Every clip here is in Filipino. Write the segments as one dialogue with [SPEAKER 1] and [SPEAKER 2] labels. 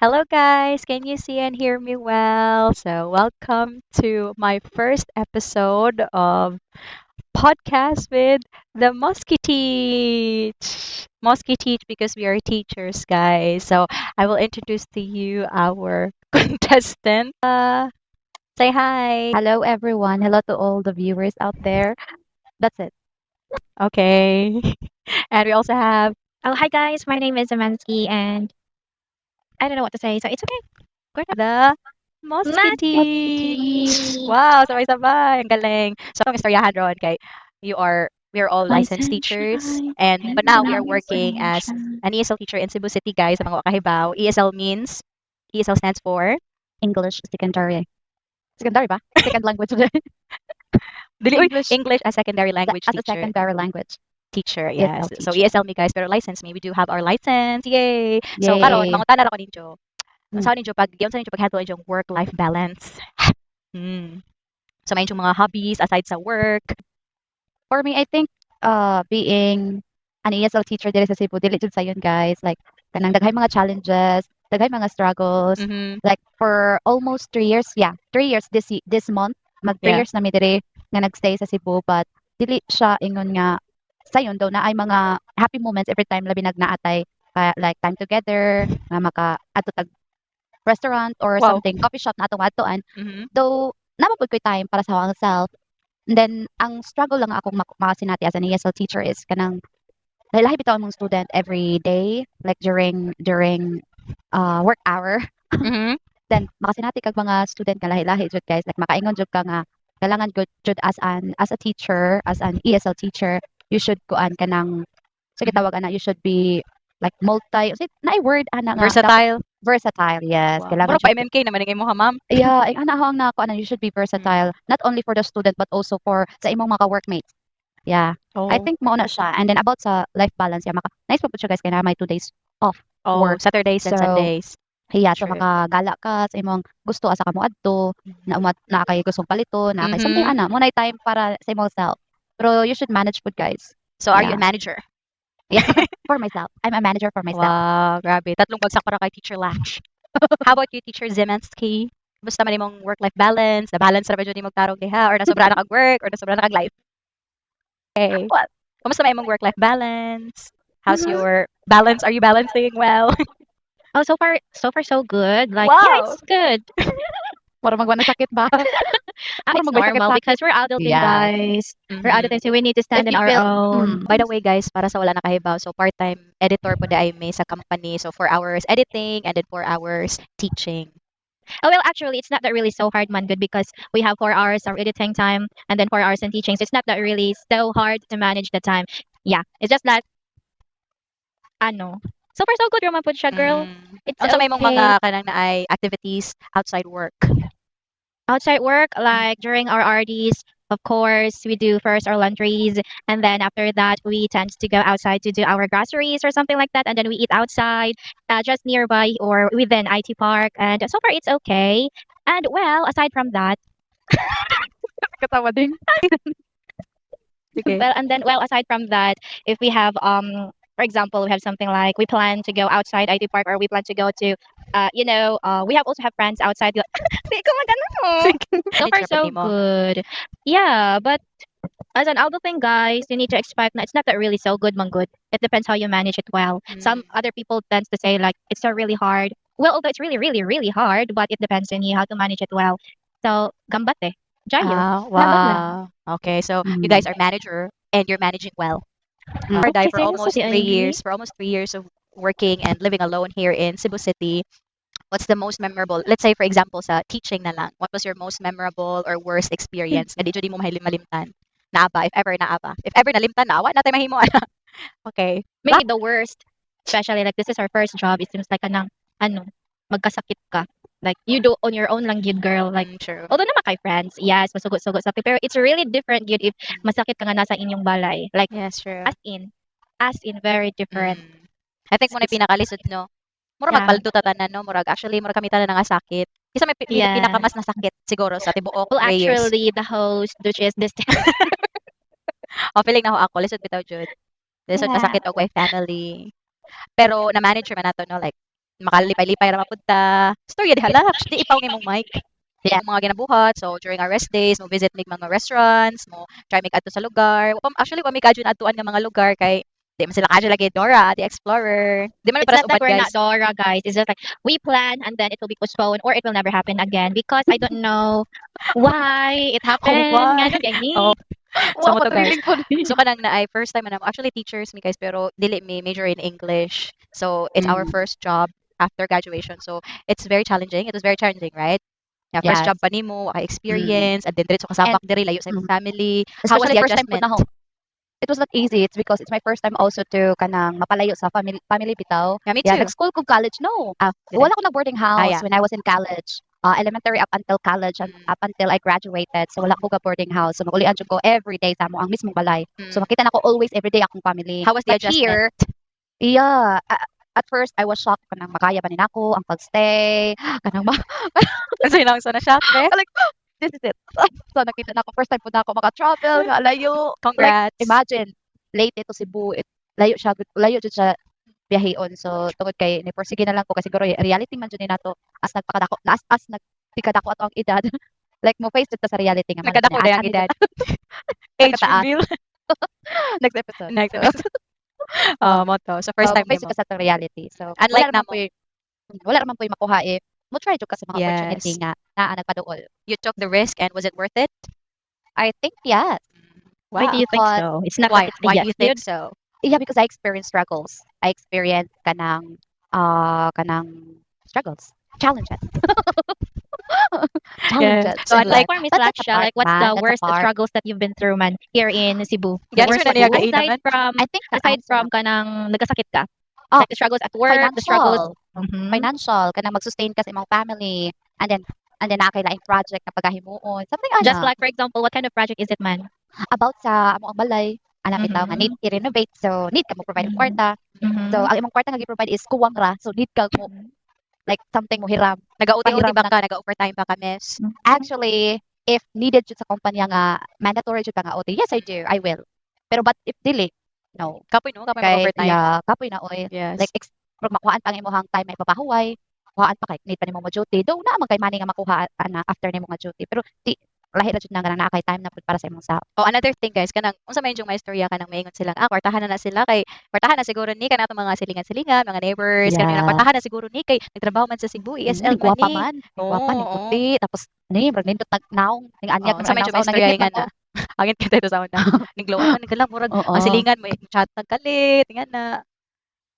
[SPEAKER 1] Hello, guys. Can you see and hear me well? So, welcome to my first episode of podcast with the Mosky Teach. Mosky Teach because we are teachers, guys. So, I will introduce to you our contestant. Say hi.
[SPEAKER 2] Hello, everyone. Hello to all the viewers out there. That's it.
[SPEAKER 1] Okay. And we also have
[SPEAKER 3] Oh, hi guys. My name is Zamansky, and I don't know what to say, so it's okay. Go na.
[SPEAKER 1] the Mosky Teach. Wow, sabay-sabay. Ang galing. So, itong istoryahan ron kay we are all licensed teachers and but now we are working as an ESL teacher in Cebu City, guys, sa mga wakahibaw. ESL stands for
[SPEAKER 2] English secondary. Secondary ba? Second language.
[SPEAKER 1] Dili, uy,
[SPEAKER 2] English
[SPEAKER 1] English as secondary language
[SPEAKER 2] as a secondary language.
[SPEAKER 1] teacher,
[SPEAKER 2] ESL
[SPEAKER 1] yes. So
[SPEAKER 2] teacher.
[SPEAKER 1] ESL me, guys, pero license me, we do have our license. Yay. So karon
[SPEAKER 2] Yay.
[SPEAKER 1] mangutan na ako ninyo.
[SPEAKER 2] Mm.
[SPEAKER 1] Sa ninyo pag diyon sa ninyo pag-handle yung work-life balance. Hmm. So may yung mga hobbies aside sa work.
[SPEAKER 2] For me, I think being an ESL teacher dili sa Cebu, dili jud sayon guys. Like kanang daghay mga challenges, daghay mga struggles.
[SPEAKER 1] Mhm.
[SPEAKER 2] Like for almost 3 years, yeah, 3 years this month, mag 3
[SPEAKER 1] Yeah.
[SPEAKER 2] years na mi diri nga nagstay sa Cebu, but dili siya ingon nga sayon daw na ay mga happy moments every time labi nagnaatay like time together nga maka ato tag restaurant or
[SPEAKER 1] Wow.
[SPEAKER 2] something coffee shop na atong atoan.
[SPEAKER 1] Mhm.
[SPEAKER 2] Though namapud ko'y time para sa akong self. And then ang struggle lang akong makasinati as an ESL teacher is kanang lahi bitaw mong student every day like during work hour.
[SPEAKER 1] Mhm.
[SPEAKER 2] Then makasinati kag mga student nga lahi-lahi jud guys, like makaingon jud ka nga kailangan gud jud as a teacher, as an ESL teacher, you should kuan kanang sige
[SPEAKER 1] Mhm.
[SPEAKER 2] tawag ana, you should be like naay word ana nga
[SPEAKER 1] Versatile.
[SPEAKER 2] versatile, yes.
[SPEAKER 1] Wow.
[SPEAKER 2] Kailangan
[SPEAKER 1] Mura pa
[SPEAKER 2] jud
[SPEAKER 1] MMK naman ang imong ha, ma'am.
[SPEAKER 2] yeah, ana hang na kuan you should be versatile
[SPEAKER 1] Mm.
[SPEAKER 2] not only for the student but also for sa imong mga workmates. Yeah. I
[SPEAKER 1] Oh.
[SPEAKER 2] think mao na siya. And then about sa life balance, yeah, nice po po siya guys kaya na may 2 days off
[SPEAKER 1] Oh,
[SPEAKER 2] work.
[SPEAKER 1] Saturdays and
[SPEAKER 2] So,
[SPEAKER 1] Sundays.
[SPEAKER 2] yeah, so
[SPEAKER 1] True.
[SPEAKER 2] makagala ka sa imong gusto asa ka moadto, na kay gustong palito, na kay something
[SPEAKER 1] Mhm.
[SPEAKER 2] ana, mo na time para sa imong self. Pero you should manage food guys.
[SPEAKER 1] So are you a
[SPEAKER 2] Yeah.
[SPEAKER 1] manager?
[SPEAKER 2] Yeah, for myself. I'm a manager for myself.
[SPEAKER 1] Wow, grabe. Tatlong bagsak para kay Teacher Latch. How about you, Teacher Zemensky? Kumusta man imong work-life balance? Na-balance ra ba jud imong tarong diha or nasobra na kag work or nasobra na kag life? Okay.
[SPEAKER 2] What?
[SPEAKER 1] Kumusta man imong work-life balance? How's your balance? Are you balancing well?
[SPEAKER 3] Oh, so far so good. Like, yeah,
[SPEAKER 1] Wow.
[SPEAKER 3] it's good.
[SPEAKER 2] Para magwa na sakit ba? Para
[SPEAKER 3] It's
[SPEAKER 2] magwa
[SPEAKER 3] normal
[SPEAKER 2] sakit-sakit.
[SPEAKER 3] because we're adulting,
[SPEAKER 2] Yeah.
[SPEAKER 3] guys. We're
[SPEAKER 1] Mhm.
[SPEAKER 3] adulting, so we need to stand
[SPEAKER 2] If
[SPEAKER 3] on
[SPEAKER 2] you
[SPEAKER 3] our
[SPEAKER 2] feel
[SPEAKER 3] own.
[SPEAKER 1] By the way, guys, para sa wala nakahibaw, so part-time editor po ay may sa company. So 4 hours editing and then 4 hours teaching.
[SPEAKER 3] Oh, well, actually, it's not that really so hard, man, good, because we have 4 hours of editing time and then 4 hours in teaching. So it's not that really so hard to manage the time. Yeah, it's just that, ano, so far so good, Roman po siya, girl.
[SPEAKER 1] Mm.
[SPEAKER 3] It's
[SPEAKER 1] Unsa may imong
[SPEAKER 3] okay.
[SPEAKER 1] mga kanang naay activities outside work?
[SPEAKER 3] Outside work, like during our RDs, of course, we do first our laundries, and then after that, we tend to go outside to do our groceries or something like that, and then we eat outside, just nearby or within IT Park, and so far it's okay. And well, aside from that,
[SPEAKER 2] katawa din.
[SPEAKER 1] Sige.
[SPEAKER 3] well, and then well, aside from that, if we have for example, we have something like we plan to go outside IT Park or we plan to go to, we have also have friends outside. Di ko magano. So far
[SPEAKER 1] Manage ra pud
[SPEAKER 3] so
[SPEAKER 1] nimo.
[SPEAKER 3] good. Yeah, but as an adult thing, guys, you need to expect that it's not that really so good, man good. It depends how you manage it well. Some
[SPEAKER 1] Mm.
[SPEAKER 3] other people tends to say like it's so really hard. Well, although it's really, really, really hard, but it depends on you how to manage it well. So, gambate. Jayo.
[SPEAKER 1] Ah,
[SPEAKER 3] Laban lang.
[SPEAKER 1] wow. Okay, so you
[SPEAKER 2] Mm.
[SPEAKER 1] guys are manager and you're managing well.
[SPEAKER 2] Mm.
[SPEAKER 1] Dai
[SPEAKER 3] Okay,
[SPEAKER 1] for
[SPEAKER 3] seryoso
[SPEAKER 1] almost
[SPEAKER 3] di
[SPEAKER 1] 3 years,
[SPEAKER 3] Ivy.
[SPEAKER 1] for almost 3 years of working and living alone here in Cebu City. What's the most memorable? Let's say for example sa teaching na lang. What was your most memorable or worst experience? Nga di jud mo malimtan. Naaba, if ever naaba. If ever nalimtan na, awa na tayo mahimo ana. Okay.
[SPEAKER 3] Maybe the worst, especially like this is our first job. It seems like anang ano, magkasakit ka. Like you do on your own lang yun, girl. Like
[SPEAKER 1] True.
[SPEAKER 3] although naman kay friends, yes, masugot-sugot sa pero it's really different yun if masakit ka nga nasa inyong balay. Like
[SPEAKER 1] Yes, true.
[SPEAKER 3] as in very different.
[SPEAKER 1] Mm. I think mo na
[SPEAKER 3] It's
[SPEAKER 1] pinakalisod no. Mura
[SPEAKER 3] yeah.
[SPEAKER 1] magpaldo ta tanan no, murag actually mura kami tanan nga sakit. Isa may pinaka
[SPEAKER 3] Yeah.
[SPEAKER 1] mas nasakit siguro sa tibuok
[SPEAKER 3] Well,
[SPEAKER 1] 3 years.
[SPEAKER 3] actually, the host, which is this.
[SPEAKER 1] O feeling na ho ako lisod bitaw jud. Lisod
[SPEAKER 3] Yeah.
[SPEAKER 1] masakit og my family. Pero na-manage man nato no like makalipay-lipay ra mapunta. Storya diha lang, di ipaw nga imong mic.
[SPEAKER 2] Yeah.
[SPEAKER 1] Imong mga ginabuhat. So during our rest days, mo visit mig mga restaurants, mo try mig adto sa lugar. Actually, wa mi kadyo adtuan nga mga lugar kay di man sila kadyo lagi Dora, the Explorer. Di man
[SPEAKER 3] It's
[SPEAKER 1] para
[SPEAKER 3] not
[SPEAKER 1] sa
[SPEAKER 3] that
[SPEAKER 1] uban
[SPEAKER 3] we're
[SPEAKER 1] guys.
[SPEAKER 3] not Dora, guys. It's just like we plan and then it will be postponed or it will never happen again because I don't know why it happened.
[SPEAKER 1] why?
[SPEAKER 3] Nga nun, kay ni.
[SPEAKER 1] Oh, so
[SPEAKER 2] Wow,
[SPEAKER 1] mo to guys.
[SPEAKER 2] patriling po ni.
[SPEAKER 1] So kanang na ay first time na actually teachers mi guys pero dili mi major in English. So it's our
[SPEAKER 2] Mm.
[SPEAKER 1] first job after graduation. So it's very challenging. It was very challenging, right? Yeah, first
[SPEAKER 2] Yes.
[SPEAKER 1] job pa nimo, waka experience, and then diretso ka
[SPEAKER 2] And
[SPEAKER 1] sabak diri layo sa imong family. How was
[SPEAKER 2] especially
[SPEAKER 1] the
[SPEAKER 2] first time po
[SPEAKER 1] adjustment?
[SPEAKER 2] na ho. It was not easy. It's because it's my first time also to kanang mapalayo sa family bitaw.
[SPEAKER 1] Yeah, me
[SPEAKER 2] Yeah,
[SPEAKER 1] too.
[SPEAKER 2] nag-school ko college. No.
[SPEAKER 1] Ah,
[SPEAKER 2] Wala ko na boarding house
[SPEAKER 1] yeah.
[SPEAKER 2] when I was in college. Elementary up until college and
[SPEAKER 1] Mm.
[SPEAKER 2] up until I graduated. So wala ko ka boarding house. So magulian jud ko every day sa mo ang mismong balay. So
[SPEAKER 1] Mm.
[SPEAKER 2] makita na ko always every day akong family.
[SPEAKER 1] How was the
[SPEAKER 2] But here,
[SPEAKER 1] adjustment?
[SPEAKER 2] yeah, at first I was shocked kanang makaya ba nako ang pagstay, kanang
[SPEAKER 1] Kasi nang so na shock be.
[SPEAKER 2] like this is it. So nakita na ko first time po na ako maka-travel nga layo.
[SPEAKER 1] Congrats.
[SPEAKER 2] Imagine late ito Cebu, layo jud siya biyaheon. So tungod kay ni sige na lang ko kasi siguro reality man jud ni nato as nagpakadako as nagpikadako ato ang edad. Like mo face jud ta sa reality nga man
[SPEAKER 1] Nagkadako
[SPEAKER 2] as
[SPEAKER 1] na ang
[SPEAKER 2] ani
[SPEAKER 1] edad. Age
[SPEAKER 2] Nagkataas.
[SPEAKER 1] reveal.
[SPEAKER 2] next episode.
[SPEAKER 1] Next
[SPEAKER 2] So,
[SPEAKER 1] episode. Mo to. So first time
[SPEAKER 2] face
[SPEAKER 1] nimo.
[SPEAKER 2] jud ka sa atong reality. So
[SPEAKER 1] Unlike
[SPEAKER 2] wala naman
[SPEAKER 1] namo.
[SPEAKER 2] wala naman po makuha if mo try jud ka sa mga opportunity
[SPEAKER 1] Yes.
[SPEAKER 2] nga naa nagpaduol.
[SPEAKER 1] You took the risk and was it worth it?
[SPEAKER 2] I think yes.
[SPEAKER 3] Why do
[SPEAKER 1] Wow.
[SPEAKER 3] you think
[SPEAKER 2] But
[SPEAKER 3] so? It's not
[SPEAKER 1] Why?
[SPEAKER 3] that it's a
[SPEAKER 1] Why
[SPEAKER 3] yes,
[SPEAKER 1] do you think
[SPEAKER 3] dude.
[SPEAKER 1] so?
[SPEAKER 2] Yeah, because I experienced struggles. I experienced kanang struggles, challenges. Challenges.
[SPEAKER 1] So
[SPEAKER 2] in
[SPEAKER 1] unlike
[SPEAKER 3] Like for Miss
[SPEAKER 2] But that's a
[SPEAKER 3] Laksha,
[SPEAKER 2] part,
[SPEAKER 3] like what's
[SPEAKER 2] man.
[SPEAKER 3] the
[SPEAKER 2] That's a
[SPEAKER 3] worst
[SPEAKER 2] part.
[SPEAKER 3] struggles that you've been through, man, here in Cebu? The
[SPEAKER 1] Yan
[SPEAKER 3] worst
[SPEAKER 1] siya na
[SPEAKER 3] one,
[SPEAKER 1] niya
[SPEAKER 2] Cebu?
[SPEAKER 1] gain
[SPEAKER 3] aside
[SPEAKER 1] naman.
[SPEAKER 3] from
[SPEAKER 2] I think the
[SPEAKER 3] aside
[SPEAKER 2] answer
[SPEAKER 3] from kanang nagkasakit ka,
[SPEAKER 2] Oh,
[SPEAKER 3] like the struggles at work, the struggles.
[SPEAKER 2] financial.
[SPEAKER 3] Mhm.
[SPEAKER 2] Financial kanang mag-sustain ka sa imong family and then nakailaing project na pagahimuon. Something
[SPEAKER 3] Just
[SPEAKER 2] ana
[SPEAKER 3] like for example, what kind of project is it, man?
[SPEAKER 2] about sa among balay. Anak bitaw nga
[SPEAKER 3] Mhm.
[SPEAKER 2] need i-renovate so need ka mo provide ng
[SPEAKER 3] Mhm.
[SPEAKER 2] kwarta. So
[SPEAKER 3] Mhm.
[SPEAKER 2] ang imong kwarta nga gi-provide is kuwang ra. So need ka mo like something mo hiram.
[SPEAKER 1] Nag-OT-OT
[SPEAKER 2] Pahiram
[SPEAKER 1] ba
[SPEAKER 2] na
[SPEAKER 1] ka? Nag-overtime ba ka, miss?
[SPEAKER 2] Actually, if needed jud sa kumpanya nga mandatory jud ka nga OT, yes I do, I will. Pero but if dili, no.
[SPEAKER 1] Kapoy no? Kapoy
[SPEAKER 2] Kay
[SPEAKER 1] mag-overtime.
[SPEAKER 2] yeah, kapoy na oy.
[SPEAKER 1] Yes.
[SPEAKER 2] Like pag makuhaan pa ang imong time may papahuway, kuhaan pa kay need pa nimo mo duty. Do na man kay money nga makuha ana after nimo nga duty. Pero di lahi ra jud na nga naa kay time na pud para sa imong sa.
[SPEAKER 1] Oh, another thing guys, kanang unsa may yung istorya kanang maingon sila, kwartahan na sila kay kwartahan na siguro ni kanang mga silingan-silingan, mga neighbors, kanang
[SPEAKER 2] Yeah.
[SPEAKER 1] kwartahan na siguro ni kay nagtrabaho man sa Cebu, ESL
[SPEAKER 2] Ni gwapa
[SPEAKER 1] man ni.
[SPEAKER 2] man, ni gwapa ni
[SPEAKER 1] Oo.
[SPEAKER 2] puti tapos ni brag nindot nagnaong ning anyag
[SPEAKER 1] Unsa may yung istorya nga na. Angit kita ito sa una. Ning glow man nigala murag ang silingan mo chat nagkalit nga na.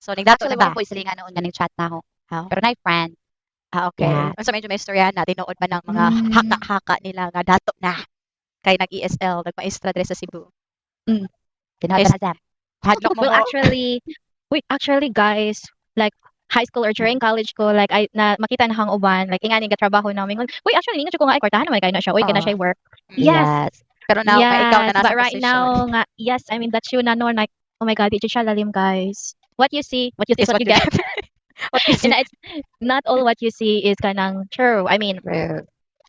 [SPEAKER 1] So ning dato
[SPEAKER 2] Actually
[SPEAKER 1] na ba?
[SPEAKER 2] wala ko isilingan noon nga ning chat na ako.
[SPEAKER 1] Oh.
[SPEAKER 2] Pero na friend.
[SPEAKER 1] Okay.
[SPEAKER 2] Yeah.
[SPEAKER 1] Unsa may istorya na tinuod ba ng mga haka-haka nila nga dato na kay nag-ESL, nagmaestra diri sa Cebu.
[SPEAKER 2] Tinawag
[SPEAKER 1] Is-
[SPEAKER 2] na Zam.
[SPEAKER 1] Hadlok mo
[SPEAKER 3] Well,
[SPEAKER 1] mo.
[SPEAKER 3] actually, guys, like high school or during college ko, like I na makita na hang uban, like ingani nga trabaho namin. Uy, actually, ninyo ko nga ay kwartahan naman kay na siya. Uy, kana
[SPEAKER 2] Oo.
[SPEAKER 3] siya work.
[SPEAKER 1] Mm.
[SPEAKER 3] Yes.
[SPEAKER 1] Pero now nga ikaw na
[SPEAKER 3] Yes,
[SPEAKER 1] nasa
[SPEAKER 3] but right
[SPEAKER 1] position.
[SPEAKER 3] now nga, yes, I mean that's you na no like oh my god, di siya lalim, guys. What you see is
[SPEAKER 1] Is
[SPEAKER 3] what you get.
[SPEAKER 1] What you see?
[SPEAKER 3] And it's not all what you see is kanang true. I mean,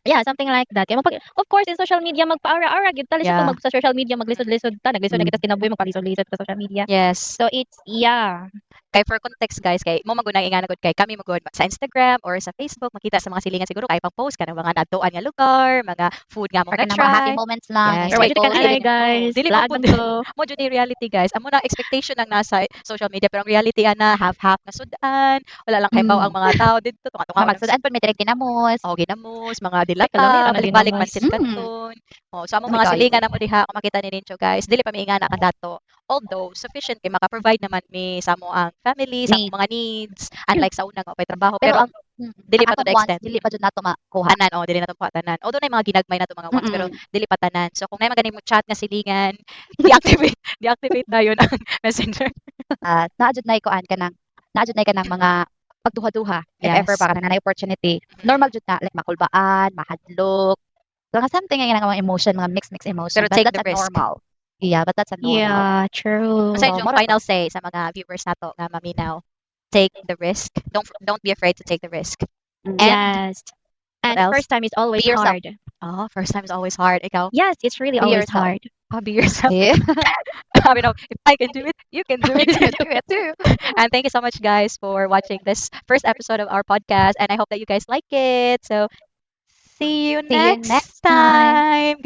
[SPEAKER 3] yeah, something like that. Kaya of course, in social media, magpa-ara-ara, gid tali siya
[SPEAKER 1] Yeah.
[SPEAKER 3] kung sa social media, maglisod-lisod ta, naglisod na
[SPEAKER 2] Mm.
[SPEAKER 3] kita kinabuhi, magpalisod-lisod sa social media.
[SPEAKER 1] Yes.
[SPEAKER 3] So it's, yeah.
[SPEAKER 1] Kay for context guys, kay mo magunang ingana gud kay kami magud sa Instagram or sa Facebook makita sa mga silingan siguro kay pang-post ka ng mga natuan nga lugar, mga food nga mo
[SPEAKER 2] Or
[SPEAKER 1] na
[SPEAKER 2] kanang mga happy
[SPEAKER 1] try.
[SPEAKER 2] moments lang.
[SPEAKER 1] Yes.
[SPEAKER 3] Or
[SPEAKER 1] Kay
[SPEAKER 3] what you can
[SPEAKER 1] dili-
[SPEAKER 3] ay, guys.
[SPEAKER 1] dili
[SPEAKER 3] Laag
[SPEAKER 1] man
[SPEAKER 3] man
[SPEAKER 1] pud-
[SPEAKER 3] ko.
[SPEAKER 1] Mo jud ni reality guys. Amo na expectation ang nasa social media pero ang reality ana half-half na sudan. Wala lang kay ang mga tao dito tunga-tunga.
[SPEAKER 2] Magsudaan pa may direct kinamos.
[SPEAKER 1] Oh, ginamos, mga
[SPEAKER 3] kalami ra
[SPEAKER 1] dilata,
[SPEAKER 3] na
[SPEAKER 1] balik-balik
[SPEAKER 3] ginamos.
[SPEAKER 1] pansit kanton. Oh, so among
[SPEAKER 2] May
[SPEAKER 1] mga
[SPEAKER 2] kayo.
[SPEAKER 1] silingan namo diha kung makita ni ninyo guys, dili pa miingana ka dato. Although sufficient kay maka-provide naman mi sa mo ang family, sa
[SPEAKER 2] Need.
[SPEAKER 1] among mga needs, unlike sa una nga may trabaho
[SPEAKER 2] Pero
[SPEAKER 1] pero
[SPEAKER 2] ang
[SPEAKER 1] dili
[SPEAKER 2] ang
[SPEAKER 1] pa to
[SPEAKER 2] atong
[SPEAKER 1] the
[SPEAKER 2] wants,
[SPEAKER 1] extent.
[SPEAKER 2] dili pa jud nato makuha.
[SPEAKER 1] Tanan, oh, dili na to pa tanan. Although na mga ginagmay na to mga wants pero dili pa tanan. So kung nay maganing mo chat nga silingan, deactivate na yun ang messenger.
[SPEAKER 2] Naadjud na ikuan kanang mga pagduha-duha if
[SPEAKER 1] Yes.
[SPEAKER 2] ever para na opportunity. Normal jud na like makulbaan, mahadlok. So nga something nga mga emotion, mga mixed emotion.
[SPEAKER 1] Pero
[SPEAKER 2] But
[SPEAKER 1] take
[SPEAKER 2] that's
[SPEAKER 1] the
[SPEAKER 2] a
[SPEAKER 1] risk.
[SPEAKER 2] normal. Yeah, but that's a normal.
[SPEAKER 3] Yeah, true.
[SPEAKER 1] Sa
[SPEAKER 2] So,
[SPEAKER 1] yung
[SPEAKER 2] mura
[SPEAKER 1] final say sa mga viewers nato nga maminaw, take the risk. Don't be afraid to take the risk.
[SPEAKER 2] Mm.
[SPEAKER 1] And
[SPEAKER 3] Yes. And
[SPEAKER 1] else?
[SPEAKER 3] first time is always
[SPEAKER 2] Be yourself.
[SPEAKER 3] hard.
[SPEAKER 1] oh, first time is always hard. Ikaw,
[SPEAKER 3] Yes, it's really
[SPEAKER 2] Be
[SPEAKER 3] always
[SPEAKER 2] yourself.
[SPEAKER 3] hard.
[SPEAKER 1] be yourself.
[SPEAKER 2] Yeah.
[SPEAKER 1] sabi na, if I can do it, you can do
[SPEAKER 2] You
[SPEAKER 1] it
[SPEAKER 2] can
[SPEAKER 1] too.
[SPEAKER 2] do it too.
[SPEAKER 1] And thank you so much, guys, for watching this first episode of our podcast. And I hope that you guys like it. So see you
[SPEAKER 2] See you
[SPEAKER 1] next
[SPEAKER 2] next time.
[SPEAKER 1] time.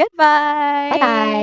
[SPEAKER 2] Bye
[SPEAKER 1] Goodbye.
[SPEAKER 2] bye.